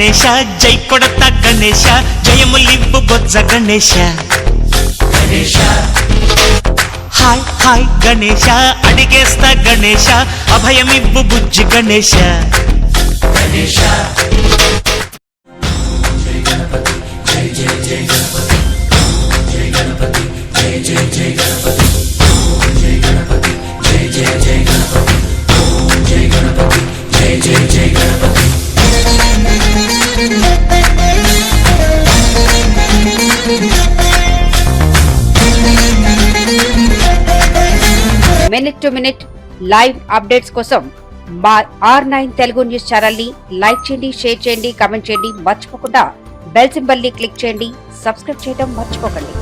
గణేశ జై కొడత గణేశ జయములివ్వు బొజ్జ Ganesha Ganesha hi hi Ganesha అడిగేస్తా Ganesha అభయమివ్వు బుజ్జి గణేశ గణేశ జై గణపతి జై జై జై గణపతి జై గణపతి జై జై జై గణపతి జై గణపతి జై జై జై గణపతి జై గణపతి జై జై జై Ganapati minute to minute live updates కోసం మా R9 తెలుగు న్యూస్ ఛానల్ ని లైక్ చేయండి, షేర్ చేయండి, కామెంట్ చేయండి, మర్చిపోకుండా బెల్ సింబల్ ని క్లిక్ చేయండి, సబ్స్క్రైబ్ చేయడం మర్చిపోకండి.